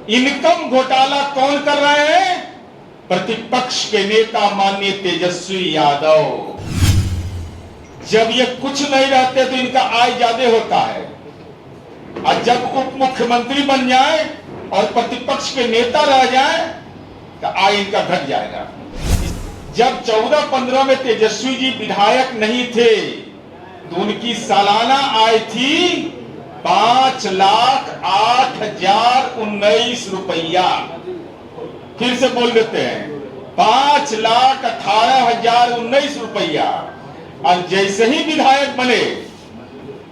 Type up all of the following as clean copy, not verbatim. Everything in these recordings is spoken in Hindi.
इनकम घोटाला कौन कर रहे हैं? प्रतिपक्ष के नेता माननीय तेजस्वी यादव। जब ये कुछ नहीं रहते तो इनका आय ज्यादा होता है, और जब उप मुख्यमंत्री बन जाए और प्रतिपक्ष के नेता रह जाए तो आय इनका घट जाएगा। जब 14-15 में तेजस्वी जी विधायक नहीं थे तो उनकी सालाना आय थी 5,08,019 रुपया। फिर से बोल देते हैं, 5,18,019 रुपया। और जैसे ही विधायक बने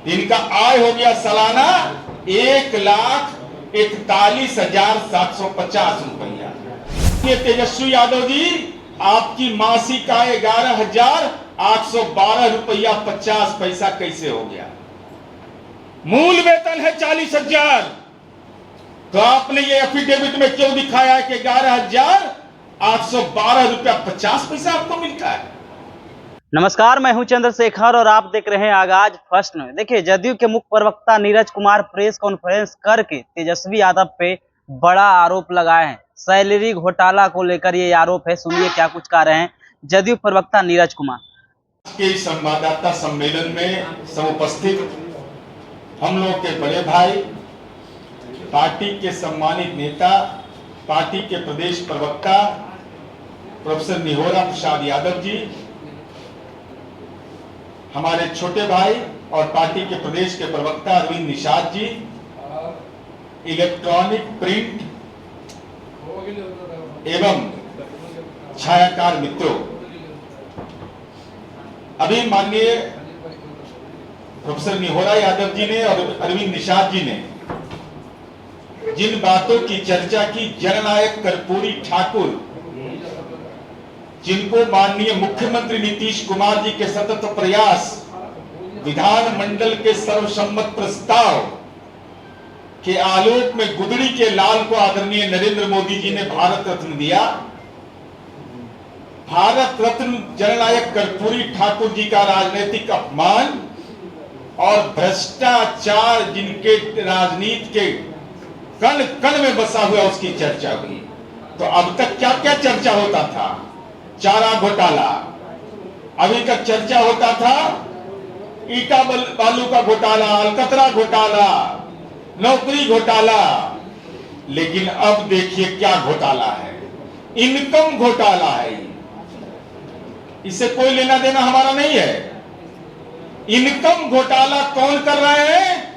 इनका आय हो गया सालाना 1,41,750 रुपया। ये तेजस्वी यादव जी, आपकी मासिक आय 11,812 रुपया 50 पैसा कैसे हो गया? मूल वेतन है 40,000, तो आपने ये एफिडेविट में क्यों दिखाया कि 11,812 रुपया 50 पैसा आपको मिलता है? नमस्कार, मैं हूं चंद्रशेखर और आप देख रहे हैं आगाज फर्स्ट न्यूज। देखिए, जदयू के मुख्य प्रवक्ता नीरज कुमार प्रेस कॉन्फ्रेंस करके तेजस्वी यादव पे बड़ा आरोप लगाए हैं। सैलरी घोटाला को लेकर ये आरोप है। सुनिए क्या कुछ कह रहे हैं जदयू प्रवक्ता नीरज कुमार। के संवाददाता सम्मेलन में समुपस्थित हम लोग के बड़े भाई, पार्टी के सम्मानित नेता, पार्टी के प्रदेश प्रवक्ता प्रोफेसर निहोरा प्रसाद यादव जी, हमारे छोटे भाई और पार्टी के प्रदेश के प्रवक्ता अरविंद निषाद जी, इलेक्ट्रॉनिक, प्रिंट एवं छायाकार मित्रों, अभी माननीय प्रोफेसर निहोरा यादव जी ने और अरविंद निषाद जी ने जिन बातों की चर्चा की, जननायक कर्पूरी ठाकुर, जिनको माननीय मुख्यमंत्री नीतीश कुमार जी के सतत प्रयास, विधानमंडल के सर्वसम्मत प्रस्ताव के आलोक में गुदड़ी के लाल को आदरणीय नरेंद्र मोदी जी ने भारत रत्न दिया। भारत रत्न जननायक कर्पूरी ठाकुर जी का राजनीतिक अपमान और भ्रष्टाचार जिनके राजनीति के कण कण में बसा हुआ, उसकी चर्चा हुई। तो अब तक क्या क्या चर्चा होता था? चारा घोटाला, अभी तक चर्चा होता था ईटा बालू का घोटाला, अलकतरा घोटाला, नौकरी घोटाला, लेकिन अब देखिए क्या घोटाला है, इनकम घोटाला है। इससे कोई लेना देना हमारा नहीं है। इनकम घोटाला कौन कर रहे हैं?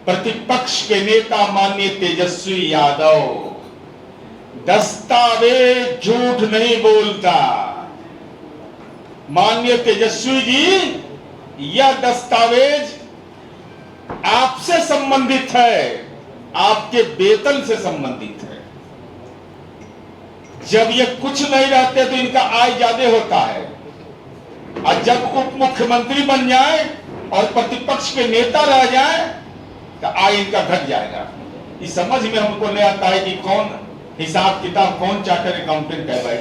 प्रतिपक्ष के नेता माननीय तेजस्वी यादव। दस्तावेज झूठ नहीं बोलता। माननीय तेजस्वी जी, यह दस्तावेज आपसे संबंधित है, आपके वेतन से संबंधित है। जब ये कुछ नहीं रहते तो इनका आय ज्यादा होता है, और जब उप मुख्यमंत्री बन जाए और प्रतिपक्ष के नेता रह जाए तो आय इनका घट जाएगा। इस समझ में हमको नहीं आता है कि कौन हिसाब किताब, कौन चार्टर अकाउंटेंट है भाई,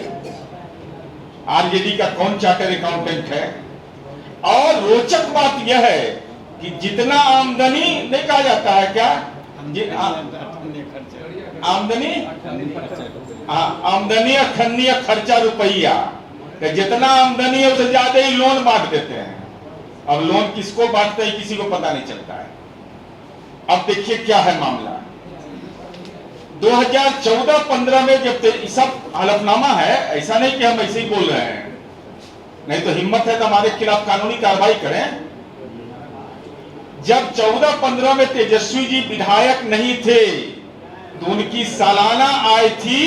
आरजेडी का कौन चार्टर अकाउंटेंट है। और रोचक बात यह है कि जितना आमदनी नहीं कहा जाता है, क्या आमदनी, आमदनी अखन्नी खर्चा रुपया, जितना आमदनी है उससे ज्यादा ही लोन बांट देते हैं। अब लोन किसको बांटते हैं किसी को पता नहीं चलता है। अब देखिए क्या है मामला। 2014-15 में जब सब हलफनामा है, ऐसा नहीं कि हम ऐसे ही बोल रहे हैं, नहीं तो हिम्मत है तो हमारे खिलाफ कानूनी कार्रवाई करें। जब 14-15 में तेजस्वी जी विधायक नहीं थे तो उनकी सालाना आय थी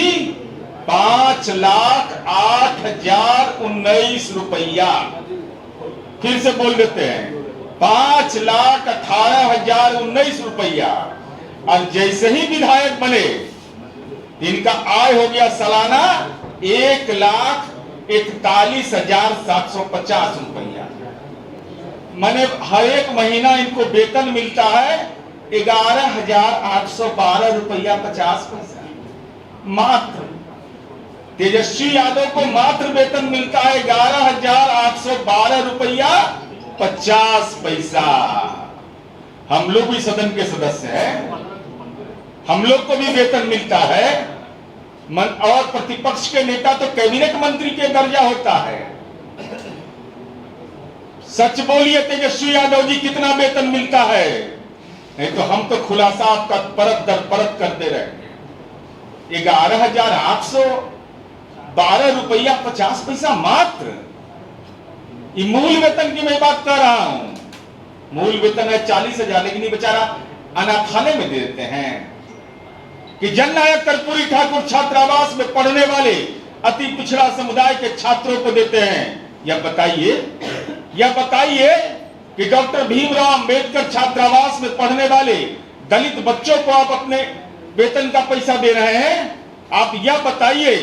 5,08,019 रुपया। फिर से बोल देते हैं, 5,18,019 रुपया। और जैसे ही विधायक बने इनका आय हो गया सालाना 1,41,750 रुपया। माने हर एक महीना इनको वेतन मिलता है 11,812 रुपया 50 पैसा। मात्र तेजस्वी यादव को मात्र वेतन मिलता है 11,812 रुपया 50 पैसा। हम लोग भी सदन के सदस्य हैं, हम लोग को भी वेतन मिलता है। और प्रतिपक्ष के नेता तो कैबिनेट मंत्री के दर्जा होता है। सच बोलिए तेजस्वी यादव जी, कितना वेतन मिलता है? नहीं तो हम तो खुलासा आपका परत दर परत करते रहेंगे। 11,812 रुपया 50 पैसा मात्र। ये मूल वेतन की मैं बात कर रहा हूं। मूल वेतन है 40,000, लेकिन ये बेचारा अनाथालय में दे देते हैं कि जननायक कर्पूरी ठाकुर छात्रावास में पढ़ने वाले अति पिछड़ा समुदाय के छात्रों को देते हैं। यह बताइए कि डॉक्टर भीमराव अंबेडकर छात्रावास में पढ़ने वाले दलित बच्चों को आप अपने वेतन का पैसा दे रहे हैं। आप यह बताइए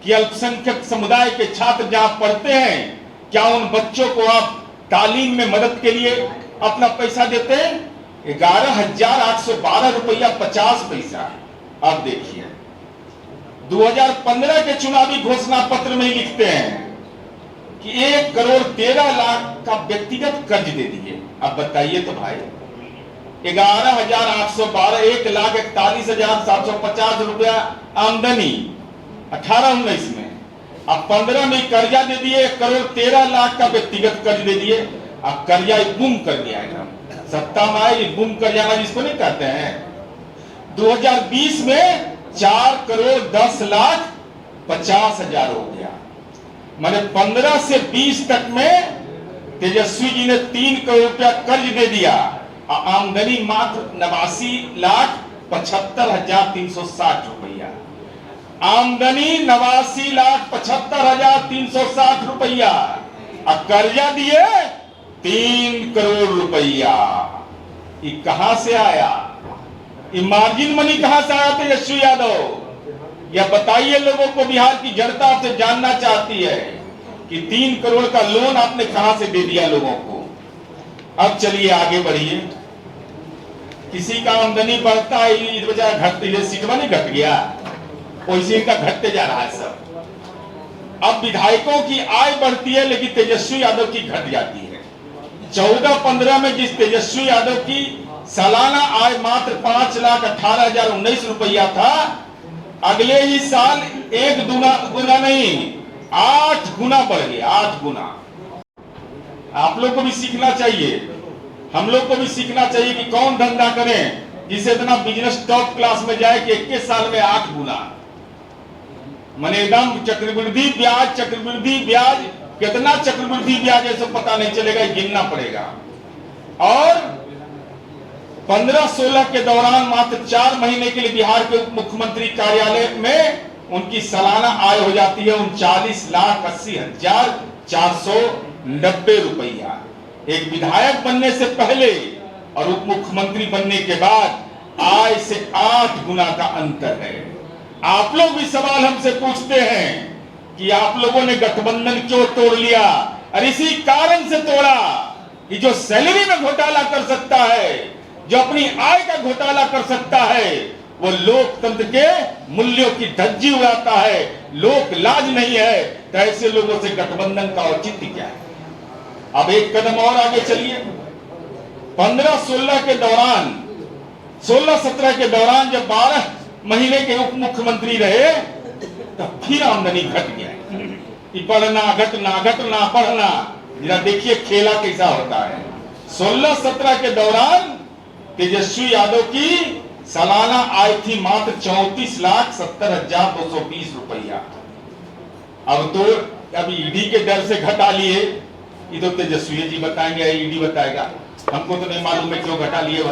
कि अल्पसंख्यक समुदाय के छात्र जहां पढ़ते हैं, क्या उन बच्चों को आप तालीम में मदद के लिए अपना पैसा देते हैं? 11,812 रुपया 50 पैसा। अब देखिए 2015 के चुनावी घोषणा पत्र में लिखते हैं कि 1,13,00,000 का व्यक्तिगत कर्ज दे दिए। अब बताइए तो भाई, 11,812, 1,41,750 रुपया आमदनी 18-19 में। अब 15 में कर्जा दे दिए, 1,13,00,000 का व्यक्तिगत कर्ज दे दिए। अब कर्जा गुम कर दिया एकदम। सत्ता में आए गुम कर जाना जिसको नहीं कहते हैं। 2020 में 4,10,50,000 हो गया। मैंने 15 से 20 तक में तेजस्वी जी ने 3 करोड़ रुपया कर्ज दे दिया। आमदनी मात्र 89,75,360 रुपया। आमदनी 89,75,360 रुपया। और कर्जा दिए 3 करोड़ रुपया। ये कहां से आया? ये मार्जिन मनी कहां से आया तेजस्वी यादव? यह बताइए लोगों को। बिहार की जनता आपसे जानना चाहती है कि 3 करोड़ का लोन आपने कहां से दे दिया लोगों को। अब चलिए आगे बढ़िए। किसी का आमदनी बढ़ता है, इस वजह घटती है। सीटवा नहीं घट गया, वैसे इनका घटते जा रहा है सब। अब विधायकों की आय बढ़ती है, लेकिन तेजस्वी यादव की घट जाती है। 14-15 में जिस तेजस्वी यादव की सालाना आय मात्र 5,18,019 रुपया था, अगले ही साल 1 गुना नहीं 8 गुना बढ़ गया। 8 गुना। आप लोग को भी सीखना चाहिए, हम लोग को भी सीखना चाहिए कि कौन धंधा करें जिसे इतना बिजनेस टॉप क्लास में जाए कि 21 साल में 8 गुना। मैंने एकदम चक्रवृद्धि ब्याज कितना चक्रवृद्धि ब्याज है सब पता नहीं चलेगा, गिनना पड़ेगा। और 15-16 के दौरान मात्र 4 महीने के लिए बिहार के उप मुख्यमंत्री कार्यालय में उनकी सालाना आय हो जाती है 39,80,490 रुपया। एक विधायक बनने से पहले और उप मुख्यमंत्री बनने के बाद आय से 8 गुना का अंतर है। आप लोग भी सवाल हमसे पूछते हैं कि आप लोगों ने गठबंधन क्यों तोड़ लिया? और इसी कारण से तोड़ा कि जो सैलरी में घोटाला कर सकता है, जो अपनी आय का घोटाला कर सकता है, वो लोकतंत्र के मूल्यों की धज्जी उड़ाता है। लोक लाज नहीं है, तो ऐसे लोगों से गठबंधन का औचित्य क्या है? अब एक कदम और आगे चलिए। 15-16 के दौरान, 16-17 के दौरान जब 12 महीने के उप मुख्यमंत्री रहे, तब फिर आमदनी घट गया। बढ़ना घटना बढ़ना, जरा देखिए खेला कैसा होता है। 16-17 के दौरान तेजस्वी यादव की सालाना आय थी मात्र 34,70,220 रुपया। अब ईडी के डर से घटा लिए। ये तो तेजस्वी जी बताएंगे, ईडी बताएगा, हमको तो नहीं मालूम है क्यों घटा लिए,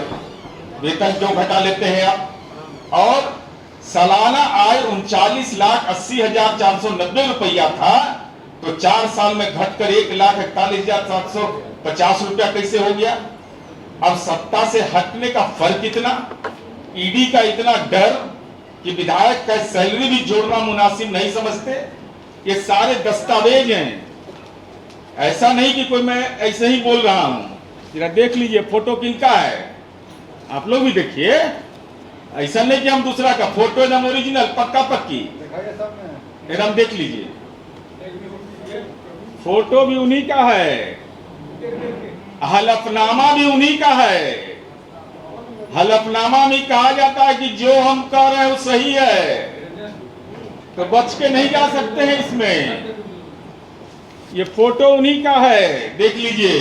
वेतन क्यों घटा लेते हैं आप। और सालाना आय 39,80,490 रुपया था, तो 4 साल में घटकर 1,41,750 रुपया कैसे हो गया? अब सत्ता से हटने का फर्क इतना, ईडी का इतना डर कि विधायक का सैलरी भी जोड़ना मुनासिब नहीं समझते। ये सारे दस्तावेज हैं, ऐसा नहीं कि कोई मैं ऐसे ही बोल रहा हूं। जरा देख लीजिए फोटो किनका है, आप लोग भी देखिए। ऐसा नहीं कि हम दूसरा का, फोटो एकदम ओरिजिनल पक्का पक्की एकदम देख लीजिए। फोटो भी उन्हीं का है, हलफनामा भी उन्हीं का है। हलफनामा में कहा जाता है कि जो हम कह रहे हैं वो सही है, तो बच के नहीं जा सकते हैं इसमें। ये फोटो उन्हीं का है, देख लीजिए,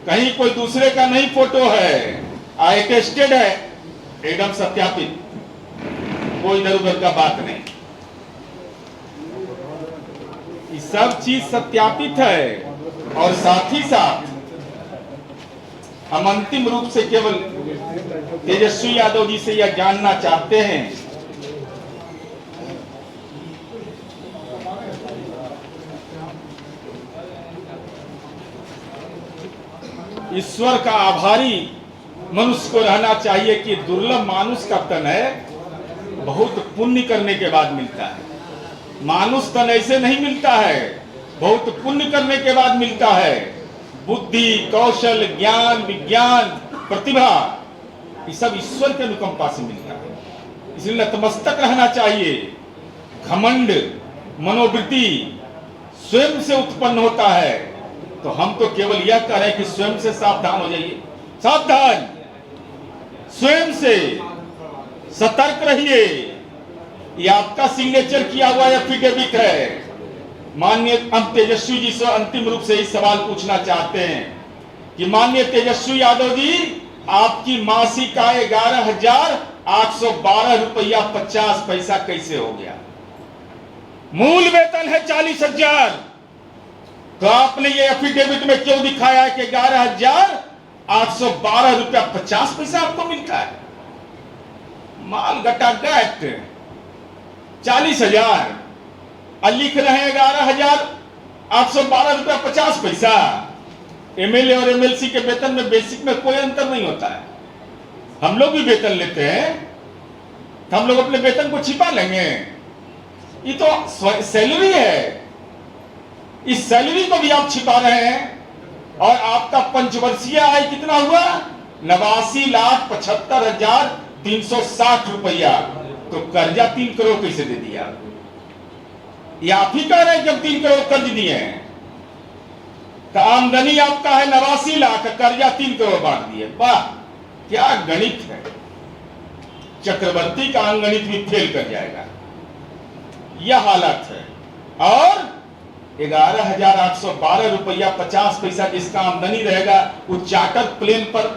कहीं कोई दूसरे का नहीं फोटो है, अटेस्टेड है, एकदम सत्यापित, कोई इधर उधर का बात नहीं। ये सब चीज सत्यापित है। और साथ ही साथ हम अंतिम रूप से केवल तेजस्वी यादव जी से यह जानना चाहते हैं ईश्वर का आभारी मनुष्य को रहना चाहिए कि दुर्लभ मानुष का तन है, बहुत पुण्य करने के बाद मिलता है। मानुष तन ऐसे नहीं मिलता है, बहुत पुण्य करने के बाद मिलता है। बुद्धि, कौशल, ज्ञान, विज्ञान, प्रतिभा, ये सब ईश्वर के अनुकंपा से मिलता है। इसलिए नतमस्तक रहना चाहिए। घमंड मनोवृत्ति स्वयं से उत्पन्न होता है, तो हम तो केवल यह कह रहे हैं कि स्वयं से सावधान हो जाइए। सावधान, स्वयं से सतर्क रहिए। ये आपका सिग्नेचर किया हुआ एफिडेविट है। माननीय हम तेजस्वी जी से अंतिम रूप से ही सवाल पूछना चाहते हैं कि माननीय तेजस्वी यादव जी, आपकी मासिक आय 11,812 रुपया 50 पैसा कैसे हो गया? मूल वेतन है 40,000, तो आपने ये एफिडेविट में क्यों दिखाया है कि 11,812 रुपया 50 पैसा आपको मिलता है? माल गटागट 40,000 और लिख रहे हैं 11,812 रुपया 50 पैसा। एमएलए और एमएलसी के वेतन में बेसिक में कोई अंतर नहीं होता है। हम लोग भी वेतन लेते हैं, तो हम लोग अपने वेतन को छिपा लेंगे? ये तो सैलरी है, इस सैलरी को भी आप छिपा रहे हैं। और आपका पंचवर्षीय आय कितना हुआ? 89,75,360 रुपया। तो कर्जा 3 करोड़ कैसे दे दिया? ये आप ही कह रहे हैं कि हम 3 करोड़ कर्ज दिए हैं। तो आमदनी आपका है 89 लाख, कर्जा 3 करोड़ बांट दिए। वाह, क्या गणित है! चक्रवर्ती का अंगणित भी फेल कर जाएगा। यह हालत है। और 11,812 रुपया 50 पैसा जिसका आमदनी रहेगा, वो चार्टर प्लेन पर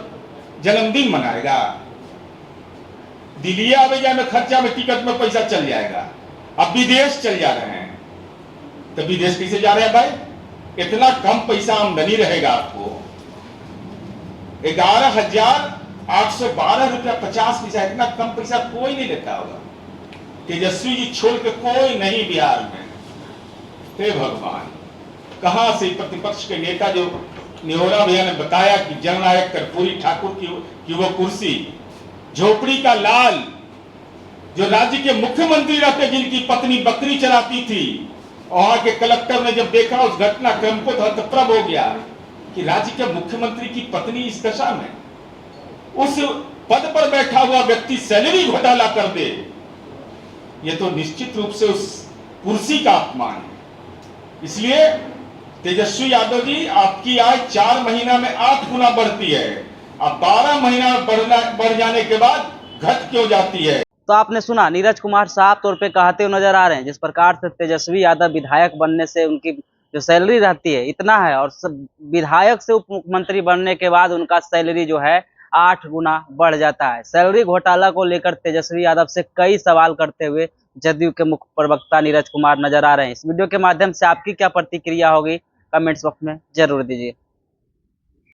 जन्मदिन मनाएगा। दिल्ली आवे जाए में खर्चा में टिकट में पैसा चल जाएगा। अब विदेश चल जा रहे हैं, तो विदेश कैसे जा रहे हैं भाई? इतना कम पैसा आमदनी रहेगा आपको। 11,812 रुपया 50 पैसा, इतना कम पैसा कोई नहीं लेता होगा। तेजस्वी जी छोड़ के कोई नहीं बिहार में। हे भगवान, कहां से प्रतिपक्ष के नेता जो निहोरा भैया ने बताया कि जननायक कर्पूरी ठाकुर की वो कुर्सी, झोपड़ी का लाल जो राज्य के मुख्यमंत्री रहते, जिनकी पत्नी बकरी चराती थी, वहां के कलेक्टर ने जब देखा उस घटनाक्रम को, तो हतप्रभ हो गया कि राज्य के मुख्यमंत्री की पत्नी इस दशा में, उस पद पर बैठा हुआ व्यक्ति सैलरी घोटाला कर दे, ये तो निश्चित रूप से उस कुर्सी का अपमान है। इसलिए तेजस्वी यादव जी, आपकी आय 4 महीना में 8 गुना बढ़ती है, अब 12 महीना बढ़ जाने के बाद घट क्यों जाती है? तो आपने सुना, नीरज कुमार साफ तौर पे कहते हुए नजर आ रहे हैं जिस प्रकार से तेजस्वी यादव विधायक बनने से उनकी जो सैलरी रहती है इतना है, और विधायक से उप मुख्यमंत्री बनने के बाद उनका सैलरी जो है 8 गुना बढ़ जाता है। सैलरी घोटाला को लेकर तेजस्वी यादव से कई सवाल करते हुए जदयू के मुख्य प्रवक्ता नीरज कुमार नजर आ रहे हैं। इस वीडियो के माध्यम से आपकी क्या प्रतिक्रिया होगी, कमेंट्स बॉक्स में जरूर दीजिए।